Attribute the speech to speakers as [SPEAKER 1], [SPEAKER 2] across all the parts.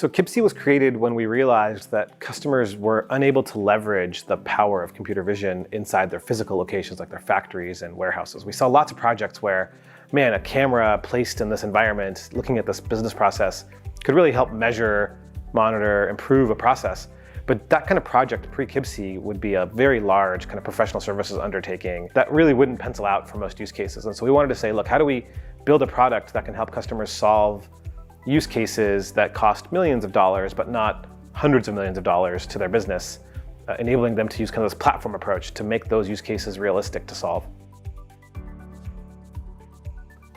[SPEAKER 1] So Kibsi was created when we realized that customers were unable to leverage the power of computer vision inside their physical locations, like their factories and warehouses. We saw lots of projects where, man, a camera placed in this environment, looking at this business process, could really help measure, monitor, improve a process. But that kind of project pre-Kibsi would be a very large kind of professional services undertaking that really wouldn't pencil out for most use cases. And so we wanted to say, look, how do we build a product that can help customers solve use cases that cost millions of dollars, but not hundreds of millions of dollars to their business, enabling them to use kind of this platform approach to make those use cases realistic to solve.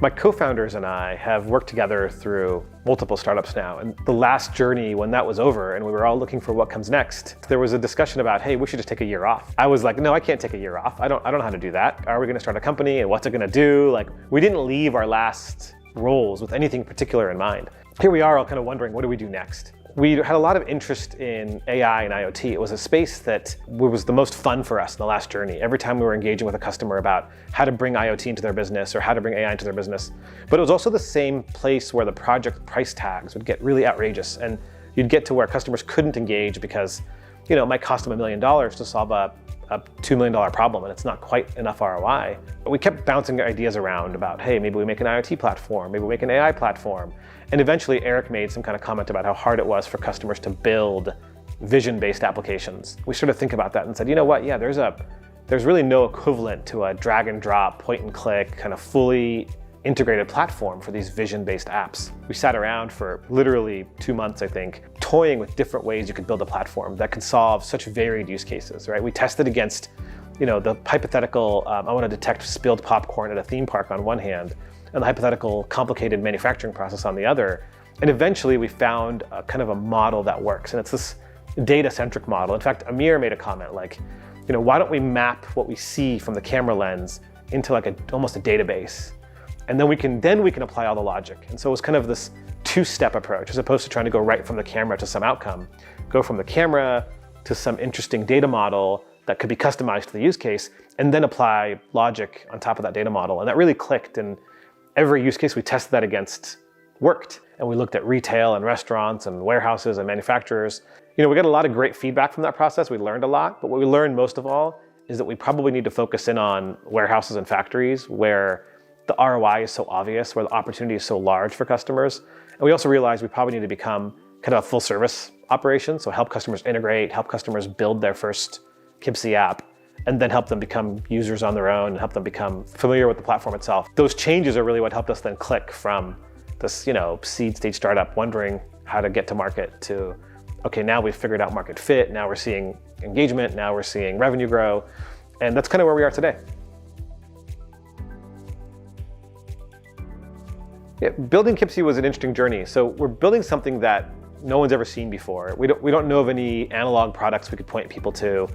[SPEAKER 1] My co-founders and I have worked together through multiple startups now, and the last journey when that was over and we were all looking for what comes next, there was a discussion about, hey, we should just take a year off. I was like, no, I can't take a year off. I don't know how to do that. Are we gonna start a company and what's it gonna do? Like, we didn't leave our last roles with anything particular in mind. Here we are all kind of wondering, what do we do next? We had a lot of interest in AI and IoT. It was a space that was the most fun for us in the last journey. Every time we were engaging with a customer about how to bring IoT into their business or how to bring AI into their business. But it was also the same place where the project price tags would get really outrageous, and you'd get to where customers couldn't engage because, you know, it might cost them $1 million to solve a $2 million problem, and it's not quite enough ROI. But we kept bouncing ideas around about, hey, maybe we make an IoT platform, maybe we make an AI platform. And eventually Eric made some kind of comment about how hard it was for customers to build vision-based applications. We sort of think about that and said, you know what, yeah, there's really no equivalent to a drag and drop, point and click, kind of fully integrated platform for these vision-based apps. We sat around for literally 2 months, I think, toying with different ways you could build a platform that could solve such varied use cases, right? We tested against, you know, the hypothetical, I want to detect spilled popcorn at a theme park on one hand, and the hypothetical complicated manufacturing process on the other. And eventually we found a kind of a model that works, and it's this data-centric model. In fact, Amir made a comment like, you know, why don't we map what we see from the camera lens into like almost a database? And then we can apply all the logic. And so it was kind of this two-step approach, as opposed to trying to go right from the camera to some outcome. Go from the camera to some interesting data model that could be customized to the use case, and then apply logic on top of that data model. And that really clicked, and every use case we tested that against worked. And we looked at retail and restaurants and warehouses and manufacturers. You know, we got a lot of great feedback from that process. We learned a lot, but what we learned most of all is that we probably need to focus in on warehouses and factories where the ROI is so obvious, where the opportunity is so large for customers. And we also realized we probably need to become kind of a full service operation. So help customers integrate, help customers build their first Kibsi app, and then help them become users on their own and help them become familiar with the platform itself. Those changes are really what helped us then click from this, you know, seed stage startup wondering how to get to market to, okay, now we've figured out market fit, now we're seeing engagement, now we're seeing revenue grow. And that's kind of where we are today. Yeah, building Kibsi was an interesting journey. So we're building something that no one's ever seen before. We don't know of any analog products we could point people to.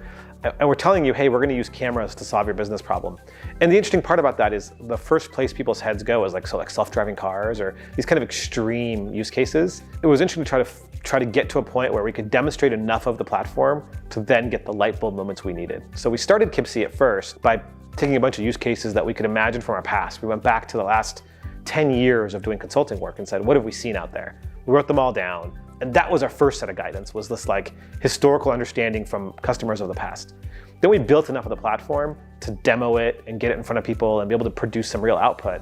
[SPEAKER 1] And we're telling you, hey, we're gonna use cameras to solve your business problem. And the interesting part about that is the first place people's heads go is like self-driving cars or these kind of extreme use cases. It was interesting to try to get to a point where we could demonstrate enough of the platform to then get the light bulb moments we needed. So we started Kibsi at first by taking a bunch of use cases that we could imagine from our past. We went back to the last 10 years of doing consulting work and said, what have we seen out there? We wrote them all down. And that was our first set of guidance, was this like historical understanding from customers of the past. Then we built enough of the platform to demo it and get it in front of people and be able to produce some real output.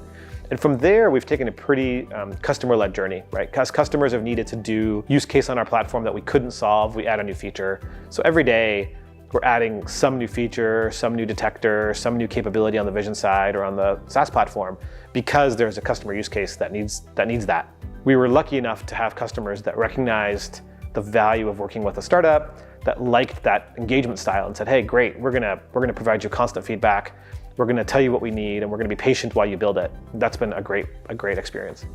[SPEAKER 1] And from there, we've taken a pretty customer-led journey, right? Because customers have needed to do use case on our platform that we couldn't solve, we add a new feature. So every day, we're adding some new feature, some new detector, some new capability on the vision side or on the SaaS platform because there's a customer use case that needs that. We were lucky enough to have customers that recognized the value of working with a startup, that liked that engagement style and said, hey, great, we're gonna provide you constant feedback. We're gonna tell you what we need and we're gonna be patient while you build it. That's been a great experience.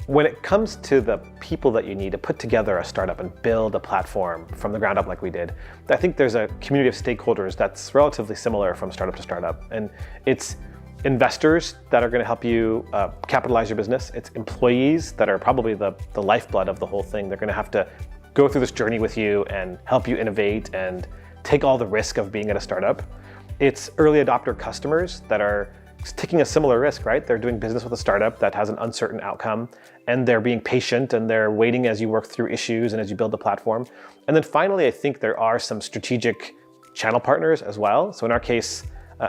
[SPEAKER 1] When it comes to the people that you need to put together a startup and build a platform from the ground up like we did, I think there's a community of stakeholders that's relatively similar from startup to startup. And it's investors that are going to help you capitalize your business. It's employees that are probably the lifeblood of the whole thing. They're going to have to go through this journey with you and help you innovate and take all the risk of being at a startup. It's early adopter customers that are taking a similar risk, right? They're doing business with a startup that has an uncertain outcome, and they're being patient and they're waiting as you work through issues and as you build the platform. And then finally, I think there are some strategic channel partners as well. So in our case,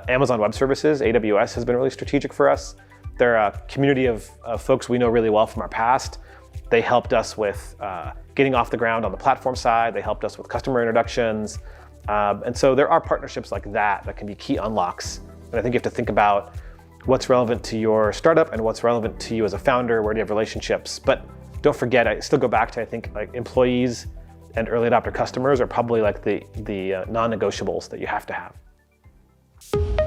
[SPEAKER 1] Amazon Web Services, AWS, has been really strategic for us. They're a community of folks we know really well from our past. They helped us with getting off the ground on the platform side. They helped us with customer introductions. And so there are partnerships like that can be key unlocks. And I think you have to think about what's relevant to your startup and what's relevant to you as a founder, where do you have relationships. But don't forget, I still go back to, I think, like employees and early adopter customers are probably like the non-negotiables that you have to have.